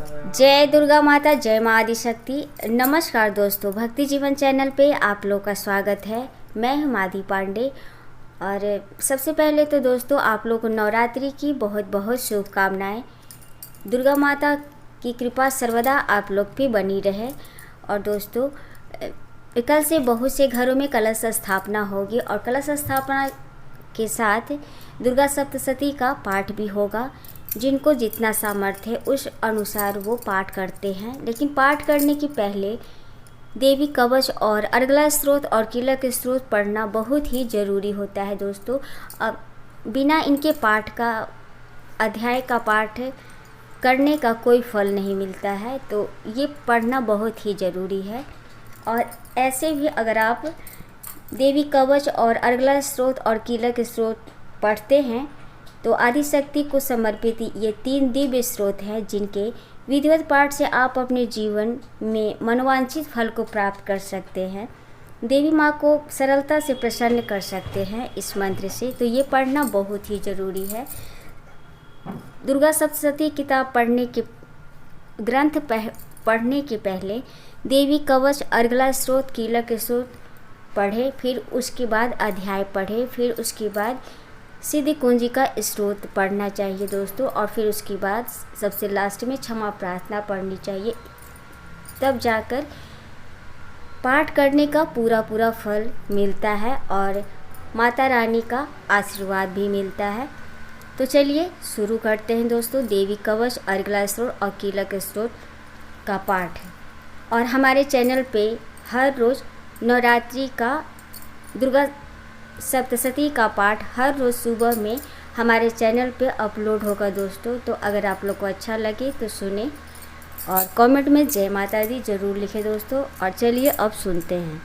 जय दुर्गा माता, जय माँ आदिशक्ति। नमस्कार दोस्तों, भक्ति जीवन चैनल पे आप लोग का स्वागत है। मैं हूँ माधी पांडे। और सबसे पहले तो दोस्तों आप लोग को नवरात्रि की बहुत बहुत शुभकामनाएं। दुर्गा माता की कृपा सर्वदा आप लोग पे बनी रहे। और दोस्तों कल से बहुत से घरों में कलश स्थापना होगी और कलश स्थापना के साथ दुर्गा सप्तशती का पाठ भी होगा। जिनको जितना सामर्थ्य है उस अनुसार वो पाठ करते हैं, लेकिन पाठ करने के पहले देवी कवच और अर्गला स्त्रोत और कीलक स्त्रोत पढ़ना बहुत ही ज़रूरी होता है दोस्तों। अब बिना इनके पाठ का अध्याय का पाठ करने का कोई फल नहीं मिलता है, तो ये पढ़ना बहुत ही ज़रूरी है। और ऐसे भी अगर आप देवी कवच और अर्गला स्त्रोत और कीलक स्त्रोत पढ़ते हैं तो आदिशक्ति को समर्पित ये 3 दिव्य स्रोत हैं, जिनके विधिवत पाठ से आप अपने जीवन में मनोवांछित फल को प्राप्त कर सकते हैं। देवी माँ को सरलता से प्रसन्न कर सकते हैं इस मंत्र से, तो ये पढ़ना बहुत ही ज़रूरी है। दुर्गा सप्तशती किताब ग्रंथ पढ़ने के पहले देवी कवच, अर्गला स्त्रोत, कीलक स्त्रोत पढ़े, फिर उसके बाद अध्याय पढ़े, फिर उसके बाद सिद्धि कुंजी का स्त्रोत पढ़ना चाहिए दोस्तों। और फिर उसके बाद सबसे लास्ट में क्षमा प्रार्थना पढ़नी चाहिए, तब जाकर पाठ करने का पूरा फल मिलता है और माता रानी का आशीर्वाद भी मिलता है। तो चलिए शुरू करते हैं दोस्तों देवी कवच, अर्गला स्त्रोत और कीलक स्त्रोत का पाठ। और हमारे चैनल पे हर रोज़ नवरात्रि का दुर्गा सप्तशती का पाठ हर रोज़ सुबह में हमारे चैनल पे अपलोड होगा दोस्तों। तो अगर आप लोग को अच्छा लगे तो सुने और कमेंट में जय माता दी ज़रूर लिखें दोस्तों। और चलिए अब सुनते हैं।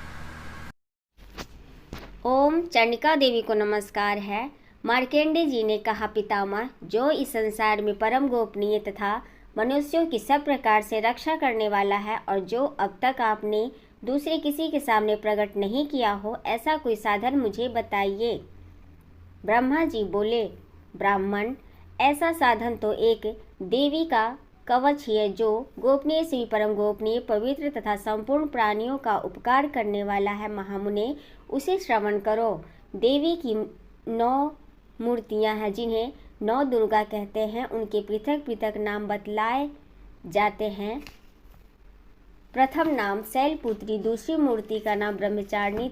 ओम चंडिका देवी को नमस्कार है। मार्कंडेय जी ने कहा, पितामह, जो इस संसार में परम गोपनीय तथा मनुष्यों की सब प्रकार से रक्षा करने वाला है और जो अब तक आपने दूसरे किसी के सामने प्रकट नहीं किया हो, ऐसा कोई साधन मुझे बताइए। ब्रह्मा जी बोले, ब्राह्मण, ऐसा साधन तो एक देवी का कवच ही है, जो गोपनीय से भी परम गोपनीय, पवित्र तथा संपूर्ण प्राणियों का उपकार करने वाला है। महामुने, उसे श्रवण करो। देवी की 9 मूर्तियां हैं, जिन्हें 9 दुर्गा कहते हैं। उनके पृथक पृथक नाम बतलाए जाते हैं। प्रथम नाम शैलपुत्री, दूसरी मूर्ति का नाम ब्रह्मचारिणी,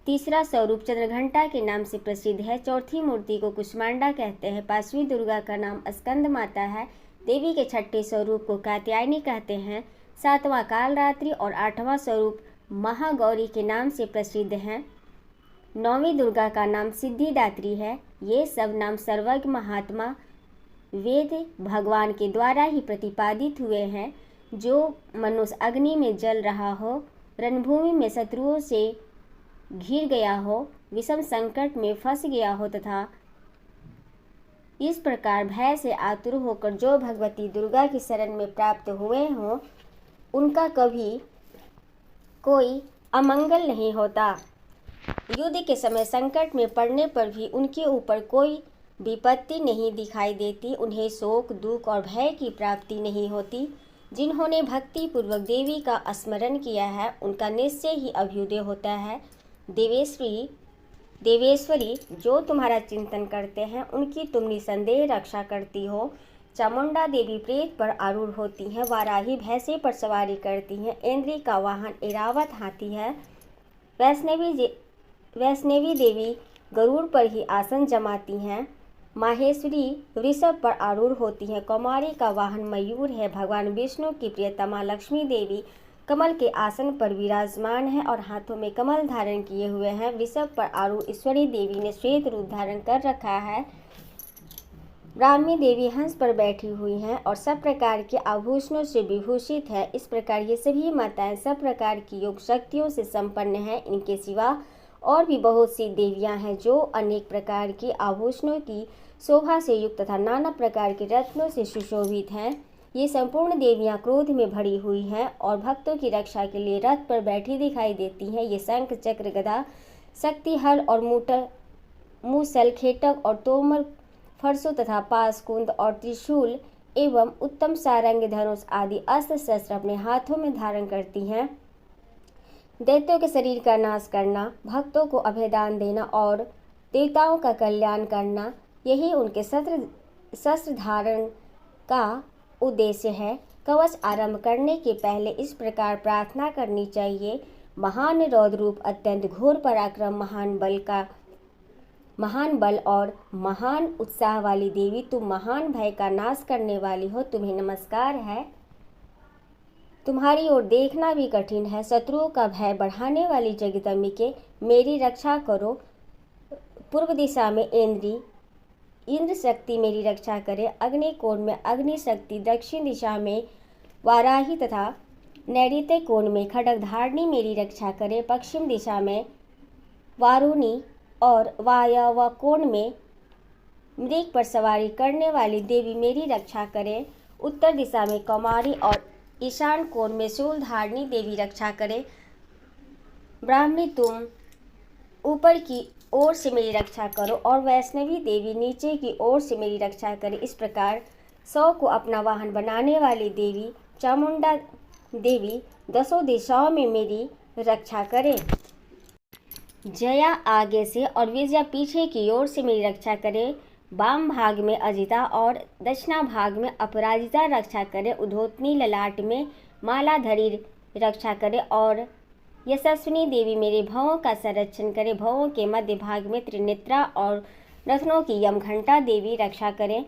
तीसरा स्वरूप चंद्रघंटा के नाम से प्रसिद्ध है। चौथी मूर्ति को कुष्मांडा कहते हैं। 5वीं दुर्गा का नाम स्कंद माता है। देवी के 6ठे स्वरूप को कात्यायनी कहते हैं। 7वां कालरात्रि और 8वां स्वरूप महागौरी के नाम से प्रसिद्ध हैं। 9वीं दुर्गा का नाम सिद्धिदात्री है। ये सब नाम सर्वज्ञ महात्मा वेद भगवान के द्वारा ही प्रतिपादित हुए हैं। जो मनुष्य अग्नि में जल रहा हो, रणभूमि में शत्रुओं से घिर गया हो, विषम संकट में फंस गया हो तथा इस प्रकार भय से आतुर होकर जो भगवती दुर्गा की शरण में प्राप्त हुए हों, उनका कभी कोई अमंगल नहीं होता। युद्ध के समय संकट में पड़ने पर भी उनके ऊपर कोई विपत्ति नहीं दिखाई देती। उन्हें शोक, दुख और भय की प्राप्ति नहीं होती। जिन्होंने भक्ति पूर्वक देवी का स्मरण किया है, उनका निश्चय ही अभ्युदय होता है। देवेश्वरी, जो तुम्हारा चिंतन करते हैं, उनकी तुम निसंदेह रक्षा करती हो। चामुंडा देवी प्रेत पर आरूढ़ होती हैं। वाराही भैंसे पर सवारी करती हैं। इंद्री का वाहन ऐरावत हाथी है। वैष्णवी देवी गरुड़ पर ही आसन जमाती हैं। माहेश्वरी वृषभ पर आरूढ़ होती हैं। कौमारी का वाहन मयूर है। भगवान विष्णु की प्रियतमा लक्ष्मी देवी कमल के आसन पर विराजमान है और हाथों में कमल धारण किए हुए हैं। वृषभ पर आरूढ़ ईश्वरी देवी ने श्वेत रूप धारण कर रखा है। ब्राह्मी देवी हंस पर बैठी हुई हैं और सब प्रकार के आभूषणों से विभूषित है। इस प्रकार ये सभी माताएं सब प्रकार की योग शक्तियों से संपन्न हैं। इनके सिवा और भी बहुत सी देवियां हैं, जो अनेक प्रकार के आभूषणों की शोभा से युक्त तथा नाना प्रकार के रत्नों से सुशोभित हैं। ये संपूर्ण देवियां क्रोध में भरी हुई हैं और भक्तों की रक्षा के लिए रथ पर बैठी दिखाई देती हैं। ये शंख, चक्र, गदा, शक्ति, हल और मूसल, खेटक और तोमर, फरसों तथा पास, कुंद और त्रिशूल एवं उत्तम सारंग, धनुष आदि अस्त्र शस्त्र अपने हाथों में धारण करती हैं। दैत्यों के शरीर का नाश करना, भक्तों को अभयदान देना और देवताओं का कल्याण करना, यही उनके शस्त्र धारण का उद्देश्य है। कवच आरंभ करने के पहले इस प्रकार प्रार्थना करनी चाहिए। महान रौद्र रूप, अत्यंत घोर पराक्रम, महान बल और महान उत्साह वाली देवी, तुम महान भय का नाश करने वाली हो, तुम्हें नमस्कार है। तुम्हारी ओर देखना भी कठिन है। शत्रुओं का भय बढ़ाने वाली जगदम्बिके, मेरी रक्षा करो। पूर्व दिशा में इंद्र शक्ति मेरी रक्षा करे। अग्निकोण में अग्नि शक्ति, दक्षिण दिशा में वाराही तथा नैऋत्य कोण में खड्गधारिणी मेरी रक्षा करे। पश्चिम दिशा में वारुणी और वायव्य कोण में मृग पर सवारी करने वाली देवी मेरी रक्षा करे। उत्तर दिशा में कौमारी और ईशान कोण में शूलधारिणी देवी रक्षा करे। ब्राह्मणी, तुम ऊपर की ओर से मेरी रक्षा करो और वैष्णवी देवी नीचे की ओर से मेरी रक्षा करे। इस प्रकार 100 को अपना वाहन बनाने वाली देवी चामुंडा देवी दसों दिशाओं में मेरी रक्षा करे। जया आगे से और विजया पीछे की ओर से मेरी रक्षा करे। वाम भाग में अजिता और दक्षिणा भाग में अपराजिता रक्षा करे। उद्योतनी ललाट में मालाधरी रक्षा करे और यशस्विनी देवी मेरे भवों का संरक्षण करे। भवों के मध्य भाग में त्रिनेत्रा और रत्नों की यमघंटा देवी रक्षा करे।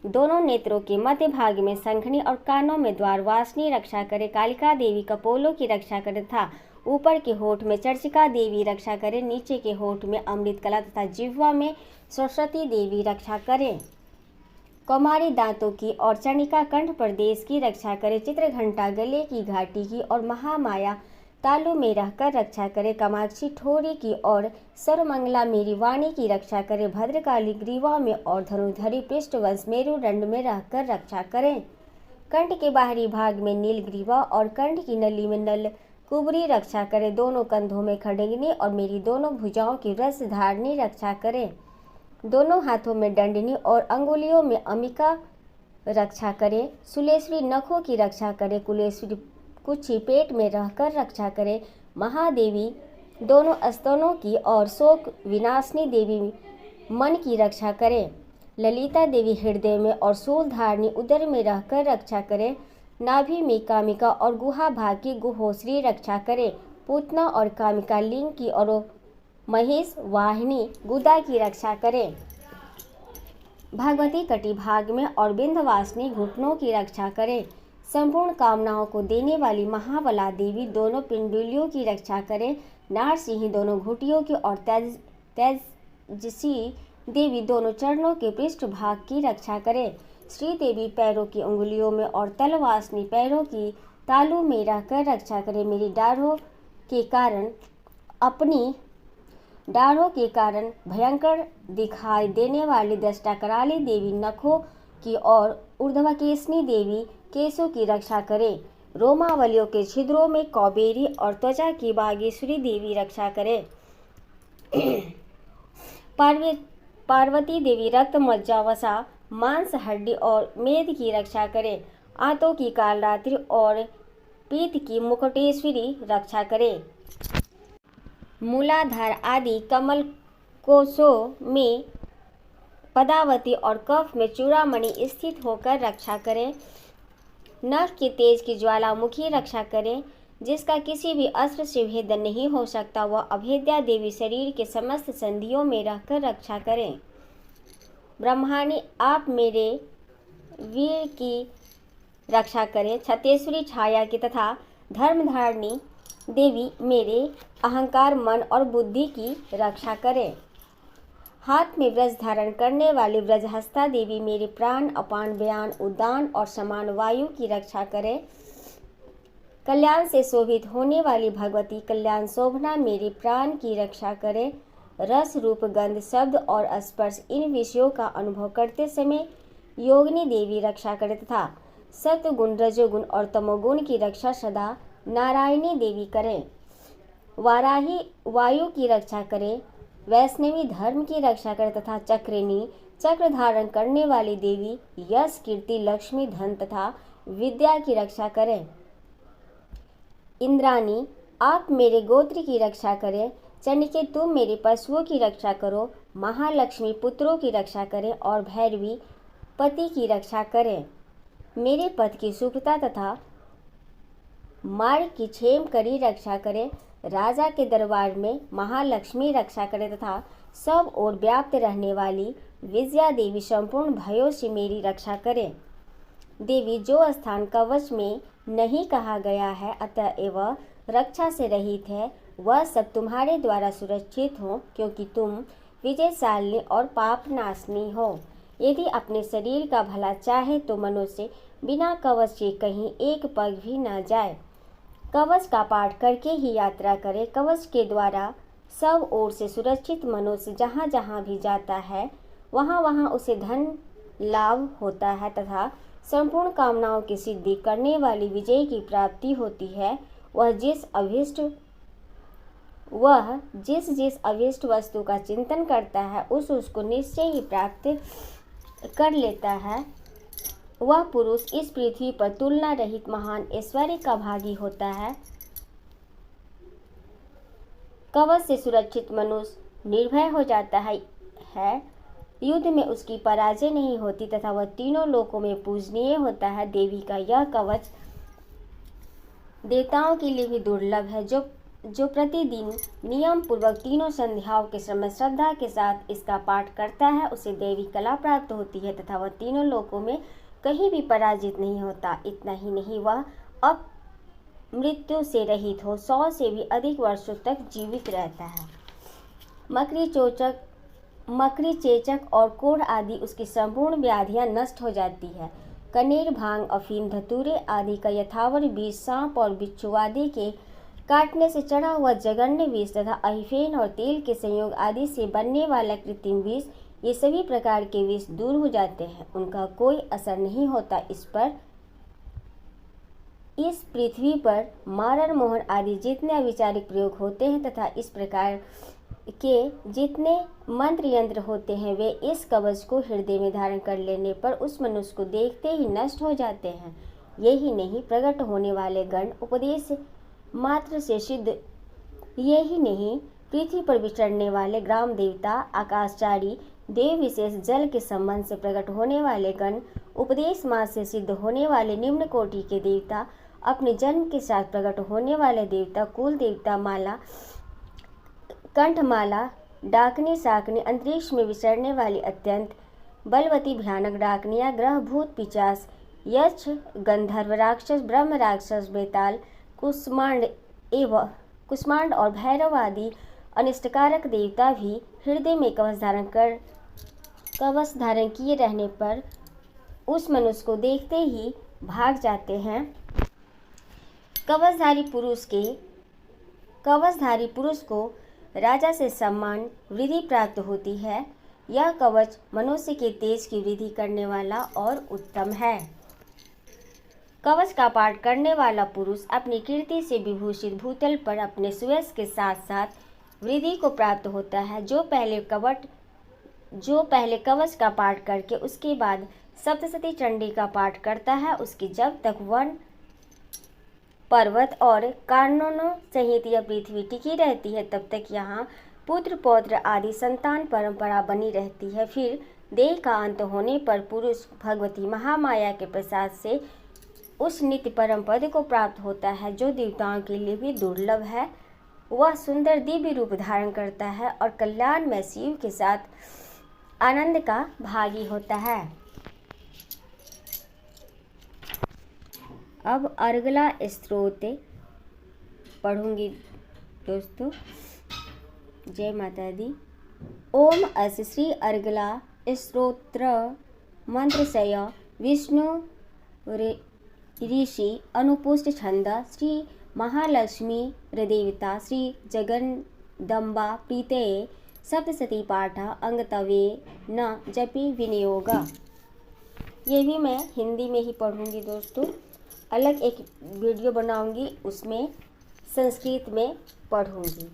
दोनों नेत्रों के मध्य भाग में शंखनी और कानों में द्वारवासिनी रक्षा करे। कालिका देवी कपोलों की रक्षा करे तथा ऊपर के होठ में चर्चिका देवी रक्षा करे। नीचे के होठ में अमृत कला तथा जिह्वा में सरस्वती देवी रक्षा करे। कौमारी दांतों की और चंडिका कंठ प्रदेश की रक्षा करे। चित्रघंटा गले की घाटी की और महामाया तालु में रहकर रक्षा करे। कामाक्षी ठोरी की और सर्वमंगला मेरी वाणी की रक्षा करे। भद्रकाली ग्रीवा में और धनुधरी पृष्ठवंश मेरुदंड में रहकर रक्षा करे। कंठ के बाहरी भाग में नीलग्रीवा और कंठ की नली में नल कुबरी रक्षा करे। दोनों कंधों में खड्गनी और मेरी दोनों भुजाओं की रसधारिणी रक्षा करे। दोनों हाथों में दंडनी और अंगुलियों में अमिका रक्षा करे। सुलेश्वरी नखों की रक्षा करे। कुलेश्वरी कुक्षी पेट में रहकर रक्षा करे। महादेवी दोनों स्तनों की और शोक विनाशिनी देवी मन की रक्षा करे। ललिता देवी हृदय में और शूलधारिणी उदर में रहकर रक्षा करे। नाभि में कामिका और गुहा भाग की गुहोश्री रक्षा करे। पूतना और कामिका लिंग की और महेश वाहिनी गुदा की रक्षा करे। भगवती कटी भाग में और बिंध्यवासिनी घुटनों की रक्षा करे। संपूर्ण कामनाओं को देने वाली महाबला देवी दोनों पिंडुलियों की रक्षा करे। नारसिंही दोनों घुटियों की और तेजसी देवी दोनों चरणों के पृष्ठ भाग की रक्षा करे। श्री देवी पैरों की अंगुलियों में और तलवासिनी पैरों की तालू में रहकर रक्षा करे। मेरी डाढ़ों के कारण भयंकर दिखाई देने वाली दष्टा कराली देवी नखों की और ऊर्ध्वकेशनी देवी केशों की रक्षा करे। रोमावलियों के छिद्रों में कौबेरी और त्वचा की बागेश्वरी देवी रक्षा करे। पार्वती देवी रक्त, मज्जा, वसा, मांस, हड्डी और मेद की रक्षा करे। आंतों की कालरात्रि और पीत की मुकुटेश्वरी रक्षा करे। मूलाधार आदि कमल कोशों में पदावती और कफ में चूड़ामणि स्थित होकर रक्षा करे। नख के तेज की ज्वालामुखी रक्षा करे। जिसका किसी भी अस्त्र से भेदन नहीं हो सकता, वह अभेद्या देवी शरीर के समस्त संधियों में रहकर रक्षा करें। ब्रह्माणी, आप मेरे वीर की रक्षा करें। छतेश्वरी छाया की तथा धर्मधारिणी देवी मेरे अहंकार, मन और बुद्धि की रक्षा करें। हाथ में व्रज धारण करने वाली व्रजहस्ता देवी मेरे प्राण, अपान, व्यान, उदान और समान वायु की रक्षा करे। कल्याण से शोभित होने वाली भगवती कल्याण शोभना मेरे प्राण की रक्षा करे। रस, रूप, गंध, शब्द और स्पर्श, इन विषयों का अनुभव करते समय योगिनी देवी रक्षा करे तथा सत्वगुण, रजोगुण और तमोगुण की रक्षा सदा नारायणी देवी करें। वाराही वायु की रक्षा करे। वैष्णवी धर्म की रक्षा करे तथा चक्रिणी चक्र धारण करने वाली देवी यश, कीर्ति, लक्ष्मी, धन तथा विद्या की रक्षा करें। इंद्राणी, आप मेरे गोत्र की रक्षा करें। चंडिके, तुम मेरे पशुओं की रक्षा करो। महालक्ष्मी, पुत्रों की रक्षा करें और भैरवी, पति की रक्षा करें। मेरे पद की शुभता तथा मार्ग की क्षेम करी रक्षा करें। राजा के दरबार में महालक्ष्मी रक्षा करें तथा सब ओर व्याप्त रहने वाली विजया देवी संपूर्ण भयों से मेरी रक्षा करें। देवी, जो स्थान कवच में नहीं कहा गया है अतएव रक्षा से रहित है, वह सब तुम्हारे द्वारा सुरक्षित हो, क्योंकि तुम विजयशालिनी और पापनाशनी हो। यदि अपने शरीर का भला चाहे तो मनुष्य बिना कवच के कहीं एक पग भी न जाए। कवच का पाठ करके ही यात्रा करे। कवच के द्वारा सब ओर से सुरक्षित मनुष्य जहाँ जहाँ भी जाता है वहाँ वहाँ उसे धन लाभ होता है तथा संपूर्ण कामनाओं की सिद्धि करने वाली विजय की प्राप्ति होती है। वह जिस जिस अभिष्ट वस्तु का चिंतन करता है उसको निश्चय ही प्राप्त कर लेता है। वह पुरुष इस पृथ्वी पर तुलना रहित महान ऐश्वर्य का भागी होता है। कवच से सुरक्षित मनुष्य निर्भय हो जाता है। युद्ध में उसकी पराजय नहीं होती तथा वह तीनों लोकों में पूजनीय होता है। देवी का यह कवच देवताओं के लिए भी दुर्लभ है। जो प्रतिदिन नियम पूर्वक तीनों संध्याओं के समय श्रद्धा के साथ इसका पाठ करता है उसे देवी कला प्राप्त होती है तथा वह तीनों लोकों में कहीं भी पराजित नहीं होता। इतना ही नहीं, वह अब मृत्यु से रहित हो 100 से भी अधिक वर्षों तक जीवित रहता है। मकड़ी, चेचक और कोढ़ आदि उसकी संपूर्ण व्याधियां नष्ट हो जाती है। कनेर, भांग, अफीम, धतूरे आदि का यथावर विष, सांप और बिच्छू आदि के काटने से चढ़ा हुआ जघन्य विष तथा अहिफेन और तेल के संयोग आदि से बनने वाला कृत्रिम विष, ये सभी प्रकार के विष दूर हो जाते हैं। उनका कोई असर नहीं होता। इस पृथ्वी पर मारण, मोहन आदि जितने अविचारिक प्रयोग होते हैं तथा इस प्रकार के जितने मंत्र यंत्र होते हैं वे इस कवच को हृदय में धारण कर लेने पर उस मनुष्य को देखते ही नष्ट हो जाते हैं। यही नहीं, प्रकट होने वाले गण उपदेश मात्र से सिद्ध, यही नहीं, पृथ्वी पर विचरने वाले ग्राम देवता, आकाशचारी देव, विशेष जल के संबंध से प्रकट होने वाले गण, उपदेश मात्र से सिद्ध होने वाले निम्न कोटि के देवता, अपने जन्म के साथ प्रकट होने वाले देवता, कुल देवता, माला, कंठमाला, डाकनी, साकनी, अंतरिक्ष में विचरने वाली अत्यंत बलवती भयानक डाकनियाँ, ग्रह, भूत, पिचास, यक्ष, गंधर्व, राक्षस, ब्रह्म राक्षस, बेताल, कुष्मांड और भैरव आदि अनिष्टकारक देवता भी हृदय में कवच धारण किए रहने पर उस मनुष्य को देखते ही भाग जाते हैं। कवचधारी पुरुष को राजा से सम्मान वृद्धि प्राप्त होती है। यह कवच मनुष्य के तेज की वृद्धि करने वाला और उत्तम है। कवच का पाठ करने वाला पुरुष अपनी कीर्ति से विभूषित भूतल पर अपने सुयश के साथ साथ वृद्धि को प्राप्त होता है। जो पहले कवच का पाठ करके उसके बाद सप्तशती चंडी का पाठ करता है उसकी जब तक वन, पर्वत और काननों सहित यह पृथ्वी टिकी रहती है तब तक यहाँ पुत्र पौत्र आदि संतान परंपरा बनी रहती है। फिर देह का अंत होने पर पुरुष भगवती महामाया के प्रसाद से उस नित्य परम पद को प्राप्त होता है जो देवताओं के लिए भी दुर्लभ है। वह सुंदर दिव्य रूप धारण करता है और कल्याण में शिव के साथ आनंद का भागी होता है। अब अर्गला स्तोत्र पढ़ूंगी दोस्तों। जय माता दी। ओम अस्य श्री अर्गला स्तोत्र मंत्रशय विष्णु ऋषि अनुपुष्ट छंद श्री महालक्ष्मी देवता श्री जगदम्बा प्रीतये सप्तशती पाठ अंगतवे न जपि विनियोग। ये भी मैं हिंदी में ही पढ़ूंगी दोस्तों। अलग एक वीडियो बनाऊंगी उसमें संस्कृत में पढ़ूंगी,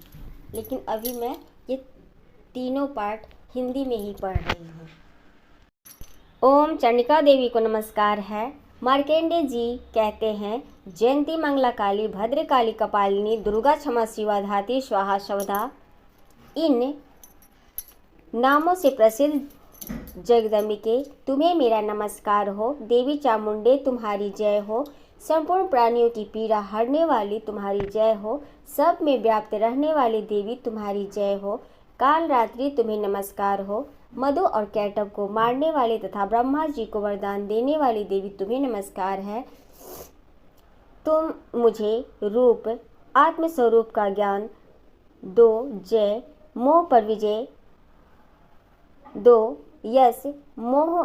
लेकिन अभी मैं ये तीनों पाठ हिंदी में ही पढ़ रही हूँ। ओम चंडिका देवी को नमस्कार है। मार्केंडे जी कहते हैं, जयंती मंगला काली भद्र काली कपालिनी दुर्गा क्षमा शिवा धात्री स्वाहा स्वधा। इन नामों से प्रसिद्ध जगदम्बिके तुम्हें मेरा नमस्कार हो। देवी चामुंडे तुम्हारी जय हो। संपूर्ण प्राणियों की पीड़ा हरने वाली तुम्हारी जय हो। सब में व्याप्त रहने वाली देवी तुम्हारी जय हो। काल रात्रि तुम्हें नमस्कार हो। मधु और कैटव को मारने वाले तथा ब्रह्मा जी को वरदान देने वाली देवी तुम्हें नमस्कार है। तुम मुझे रूप आत्मस्वरूप का ज्ञान दो। जय मोह पर विजय दो। यश मोह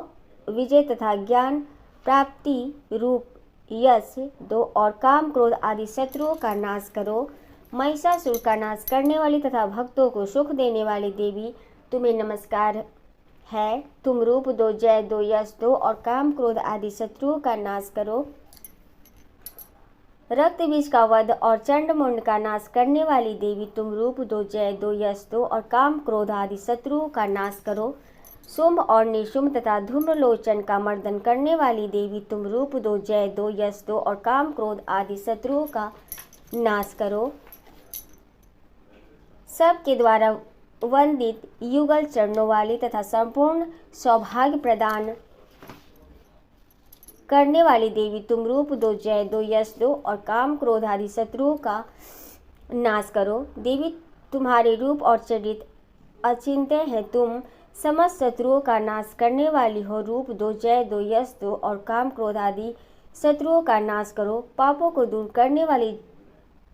विजय तथा ज्ञान प्राप्ति रूप यश दो और काम क्रोध आदि शत्रुओं का नाश करो। महिषासुर का नाश करने वाली तथा भक्तों को सुख देने वाली देवी तुम्हें नमस्कार है। तुम रूप दो, जय दो, यश दो और काम क्रोध आदि शत्रुओं का नाश करो। रक्त बीज का वध और चंड मुंड का नाश करने वाली देवी तुम रूप दो, जय दो, यश दो और काम क्रोध आदि शत्रुओं का नाश करो। शुंभ और निशुंभ तथा धूम्रलोचन का मर्दन करने वाली देवी तुम रूप दो, जय दो, यश दो और काम क्रोध आदि शत्रुओं का नाश करो। सबके द्वारा वंदित युगल चरणों वाली तथा संपूर्ण सौभाग्य प्रदान करने वाली देवी तुम रूप दो, जय दो, यश दो और काम क्रोध आदि शत्रुओं का नाश करो। देवी तुम्हारे रूप और चरित्र अचिंत्य है। तुम समस्त शत्रुओं का नाश करने वाली हो। रूप दो, जय दो, यश दो और काम क्रोध आदि शत्रुओं का नाश करो। पापों को दूर करने वाली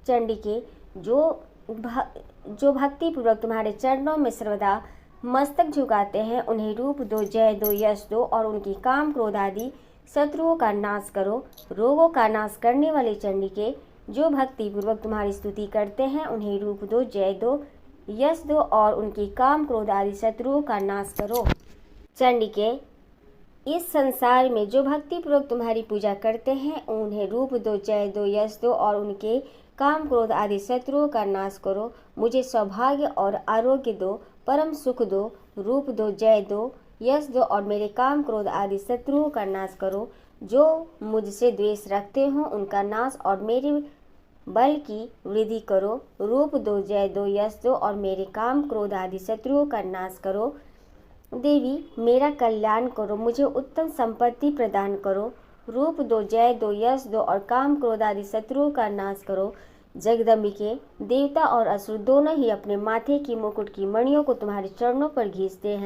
चंडिके जो भक्तिपूर्वक तुम्हारे चरणों में सर्वदा मस्तक झुकाते हैं, उन्हें रूप दो, जय दो, यश दो और उनकी काम क्रोध आदि शत्रुओं का नाश करो। रोगों का नाश करने वाली चंडिके जो भक्तिपूर्वक तुम्हारी स्तुति करते हैं, उन्हें रूप दो, जय दो, यश दो और उनकी काम क्रोध आदि शत्रुओं का नाश करो। चंडिके इस संसार में जो भक्तिपूर्वक तुम्हारी पूजा करते हैं, उन्हें रूप दो, जय दो, यश दो और उनके काम क्रोध आदि शत्रुओं का नाश करो। मुझे सौभाग्य और आरोग्य दो, परम सुख दो। रूप दो, जय दो, यश दो और मेरे काम क्रोध आदि शत्रुओं का नाश करो। जो मुझसे द्वेष रखते हो उनका नाश और मेरे बल की वृद्धि करो। रूप दो, जय दो, यश दो और मेरे काम क्रोध आदि शत्रुओं का नाश करो। देवी मेरा कल्याण करो, मुझे उत्तम संपत्ति प्रदान करो। रूप दो, जय दो, यश दो और काम क्रोध आदि शत्रुओं का नाश करो। जगदम्बिके देवता और असुर दोनों ही अपने माथे की मुकुट की मणियों को तुम्हारे चरणों पर घिसते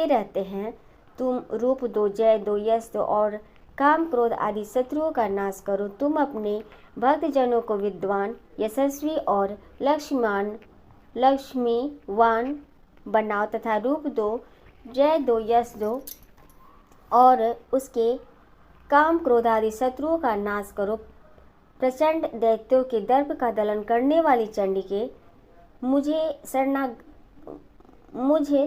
रहते हैं। तुम रूप दो, जय दो, यश दो और काम क्रोध आदि शत्रुओं का नाश करो। तुम अपने भक्तजनों को विद्वान, यशस्वी और लक्ष्मीवान बनाओ तथा रूप दो, जय दो, यश दो और उसके काम क्रोध आदि शत्रुओं का नाश करो। प्रचंड दैत्यों के दर्प का दलन करने वाली चंडिके मुझे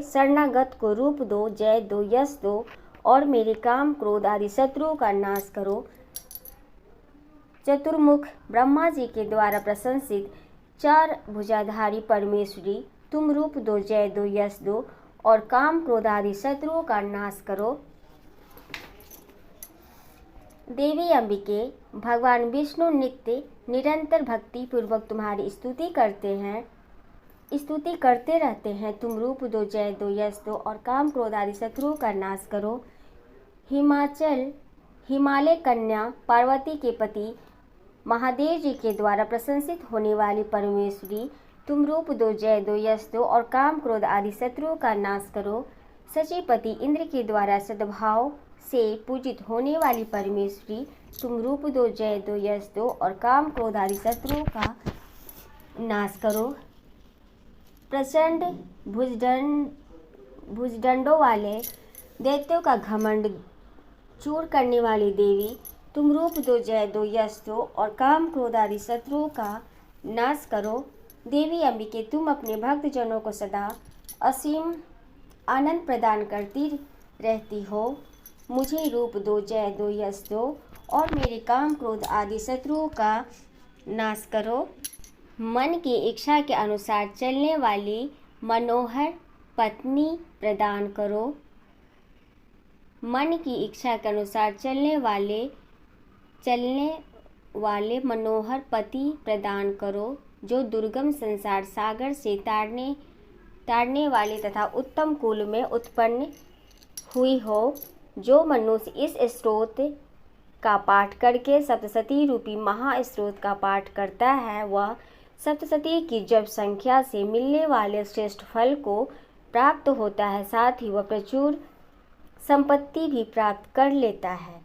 शरणागत को रूप दो, जय दो, यश दो और मेरे काम क्रोध आदि शत्रुओं का नाश करो। चतुर्मुख ब्रह्मा जी के द्वारा प्रशंसित चार भुजाधारी परमेश्वरी तुम रूप दो, जय दो, यश दो और काम क्रोध आदि शत्रुओं का नाश करो। देवी अंबिके भगवान विष्णु निरंतर भक्ति पूर्वक तुम्हारी स्तुति करते रहते हैं। तुम रूप दो, जय दो, यश दो और काम क्रोध आदि शत्रुओं का नाश करो। हिमालय कन्या पार्वती के पति महादेव जी के द्वारा प्रशंसित होने वाली परमेश्वरी तुम रूप दो, जय दो, यश दो और काम क्रोध आदि शत्रुओं का नाश करो। सचिपति इंद्र के द्वारा सद्भाव से पूजित होने वाली परमेश्वरी तुम रूप दो, जय दो, यश दो और काम क्रोध आदि शत्रुओं का नाश करो। प्रचंड भुजदंडों वाले दैत्यों का घमंड चूर करने वाली देवी तुम रूप दो, जय दो, यश दो और काम क्रोध आदि शत्रुओं का नाश करो। देवी अंबिके तुम अपने भक्तजनों को सदा असीम आनंद प्रदान करती रहती हो। मुझे रूप दो, जय दो, यश दो और मेरे काम क्रोध आदि शत्रुओं का नाश करो। मन की इच्छा के अनुसार चलने वाली मनोहर पत्नी प्रदान करो। मन की इच्छा के अनुसार चलने वाले मनोहर पति प्रदान करो, जो दुर्गम संसार सागर से तारने वाले तथा उत्तम कुल में उत्पन्न हुई हो। जो मनुष्य इस स्रोत का पाठ करके सप्तशती रूपी महास्रोत का पाठ करता है, वह सप्तशती की जप संख्या से मिलने वाले श्रेष्ठ फल को प्राप्त होता है। साथ ही वह प्रचुर संपत्ति भी प्राप्त कर लेता है।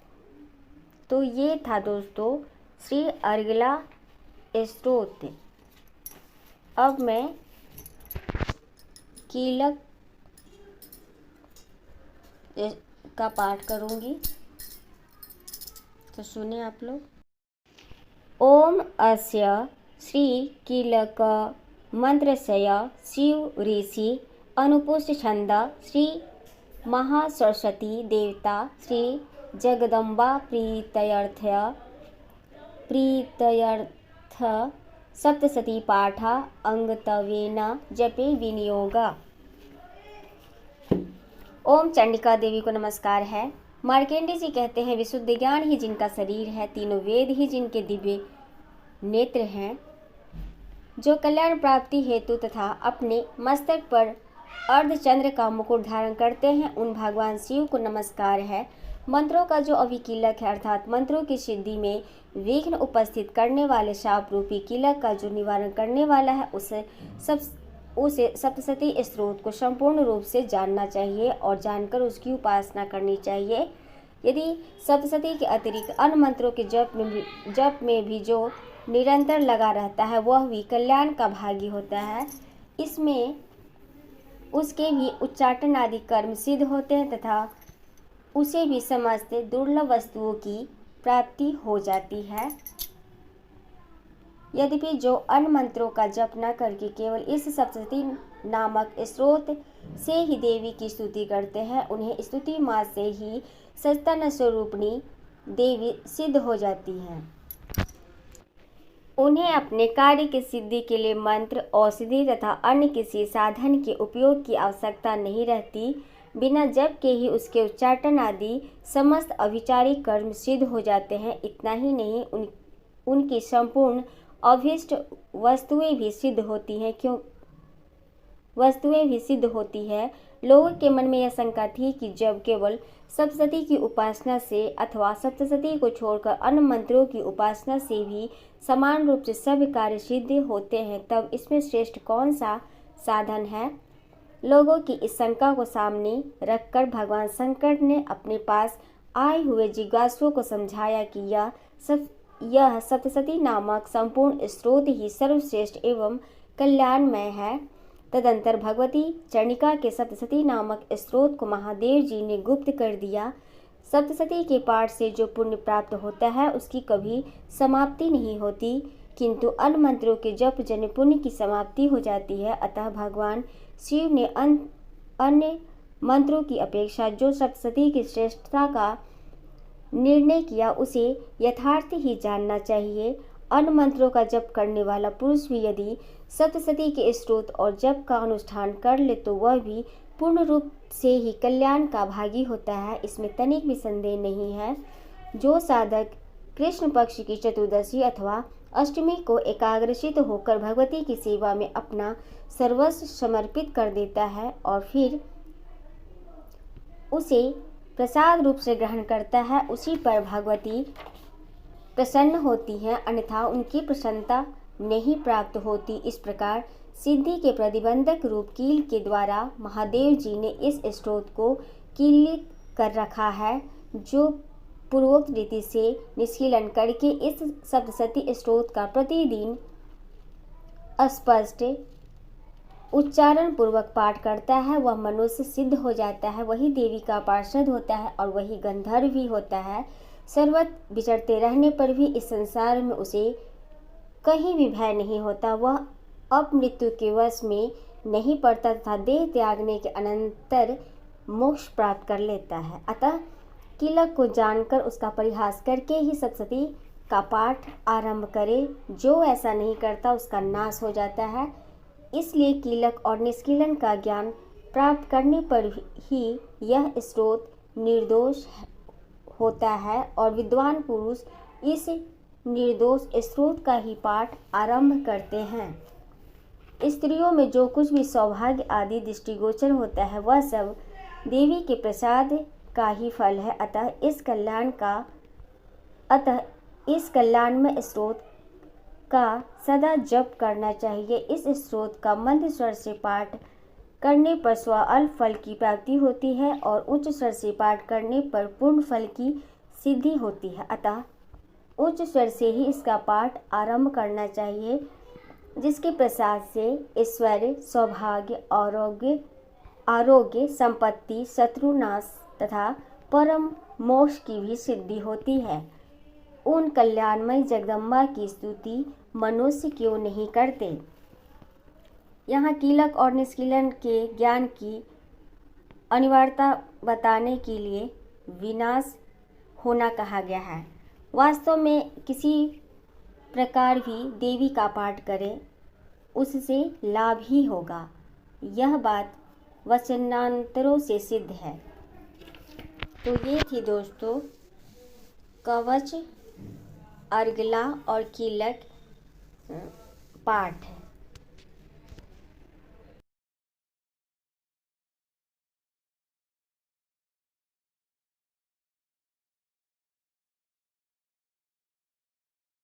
तो ये था दोस्तों श्री अर्गला स्तोत्र। अब मैं कीलक का पाठ करूंगी, तो सुने आप लोग। ओम अस्य श्री कीलक मंत्रस्य शिव ऋषि अनुपुष्ट छंद श्री महासरस्वती देवता श्री जगदम्बा प्रीत्यर्थ सप्तशती पाठा अंगतवेन जपे विनियोगा। ओम चंडिका देवी को नमस्कार है। मार्केंडी जी कहते हैं, विशुद्ध ज्ञान ही जिनका शरीर है, तीनों वेद ही जिनके दिव्य नेत्र हैं, जो कल्याण प्राप्ति हेतु तथा अपने मस्तक पर अर्धचंद्र का मुकुट धारण करते हैं, उन भगवान शिव को नमस्कार है। मंत्रों का जो अभिकीलक है, अर्थात मंत्रों की सिद्धि में विघ्न उपस्थित करने वाले शाप रूपी कीलक का जो निवारण करने वाला है, उसे सप्तशती स्रोत को संपूर्ण रूप से जानना चाहिए और जानकर उसकी उपासना करनी चाहिए। यदि सप्तशती के अतिरिक्त अन्य मंत्रों के जप में भी जो निरंतर लगा रहता है, वह भी कल्याण का भागी होता है। इसमें उसके भी उच्चाटन आदि कर्म सिद्ध होते हैं तथा उसे भी समस्त दुर्लभ वस्तुओं की प्राप्ति हो जाती है। यद्यपि जो अन्य मंत्रों का जप न करके केवल इस सप्तशती नामक स्रोत से ही देवी की स्तुति करते हैं, उन्हें स्तुति मात्र से ही सचतन स्वरूपिणी देवी सिद्ध हो जाती हैं। उन्हें अपने कार्य की सिद्धि के लिए मंत्र, औषधि तथा अन्य किसी साधन के उपयोग की आवश्यकता नहीं रहती। बिना जप के ही उसके उच्चाटन आदि समस्त अभिचारिक कर्म सिद्ध हो जाते हैं। इतना ही नहीं, उनकी संपूर्ण अभीष्ट वस्तुएं भी सिद्ध होती है। लोगों के मन में यह शंका थी कि जब केवल सप्तशती की उपासना से अथवा सप्तशती को छोड़कर अन्य मंत्रों की उपासना से भी समान रूप से सभी कार्य सिद्ध होते हैं, तब इसमें श्रेष्ठ कौन सा साधन है। लोगों की इस शंका को सामने रखकर भगवान शंकर ने अपने पास आए हुए जिज्ञासुओं को समझाया कि यह सप्तशती नामक संपूर्ण स्रोत ही सर्वश्रेष्ठ एवं कल्याणमय है। तदंतर भगवती चंडिका के सप्तशती नामक स्रोत को महादेव जी ने गुप्त कर दिया। सप्तशती के पाठ से जो पुण्य प्राप्त होता है, उसकी कभी समाप्ति नहीं होती, किंतु अन्य मंत्रों के जप जन्य पुण्य की समाप्ति हो जाती है। अतः भगवान शिव ने अन्य मंत्रों की अपेक्षा जो सप्तशती की श्रेष्ठता का निर्णय किया, उसे यथार्थ ही जानना चाहिए। अन्य मंत्रों का जप करने वाला पुरुष भी यदि सप्तशती के स्रोत और जप का अनुष्ठान कर ले, तो वह भी पूर्ण रूप से ही कल्याण का भागी होता है। इसमें तनिक भी संदेह नहीं है। जो साधक कृष्ण पक्ष की चतुर्दशी अथवा अष्टमी को एकाग्रचित होकर भगवती की सेवा में अपना सर्वस्व समर्पित कर देता है और फिर उसे प्रसाद रूप से ग्रहण करता है, उसी पर भगवती प्रसन्न होती हैं, अन्यथा उनकी प्रसन्नता नहीं प्राप्त होती। इस प्रकार सिद्धि के प्रतिबंधक रूप कील के द्वारा महादेव जी ने इस स्रोत को कीलित कर रखा है, जो पूर्वोक्त रीति से निष्कीलन करके इस सप्तशती स्रोत का प्रतिदिन स्पष्ट उच्चारण पूर्वक पाठ करता है, वह मनुष्य सिद्ध हो जाता है, वही देवी का पार्षद होता है और वही गंधर्व भी होता है। सर्वत्र विचरते रहने पर भी इस संसार में उसे कहीं भी भय नहीं होता। वह अब मृत्यु के वश में नहीं पड़ता तथा देह त्यागने के अनंतर मोक्ष प्राप्त कर लेता है। अतः कीलक को जानकर उसका परिहास करके ही सप्तशती का पाठ आरंभ करे। जो ऐसा नहीं करता उसका नाश हो जाता है। इसलिए कीलक और निष्कीलन का ज्ञान प्राप्त करने पर ही यह स्रोत निर्दोष होता है और विद्वान पुरुष इस निर्दोष स्रोत का ही पाठ आरंभ करते हैं। स्त्रियों में जो कुछ भी सौभाग्य आदि दृष्टिगोचर होता है वह सब देवी के प्रसाद का ही फल है। अतः इस कल्याणमय स्रोत का सदा जप करना चाहिए। इस स्रोत का मंद स्वर से पाठ करने पर स्वअल्प फल की प्राप्ति होती है और उच्च स्वर से पाठ करने पर पूर्ण फल की सिद्धि होती है। अतः उच्च स्वर से ही इसका पाठ आरंभ करना चाहिए, जिसके प्रसाद से ऐश्वर्य, सौभाग्य, आरोग्य, संपत्ति, शत्रुनाश तथा परम मोक्ष की भी सिद्धि होती है। उन कल्याणमय जगदम्बा की स्तुति मनुष्य क्यों नहीं करते। यहाँ कीलक और निष्कीलन के ज्ञान की अनिवार्यता बताने के लिए विनाश होना कहा गया है। वास्तव में किसी प्रकार भी देवी का पाठ करें उससे लाभ ही होगा। यह बात वचनांतरों से सिद्ध है। तो ये थी दोस्तों कवच, अर्गला और कीलक पाठ।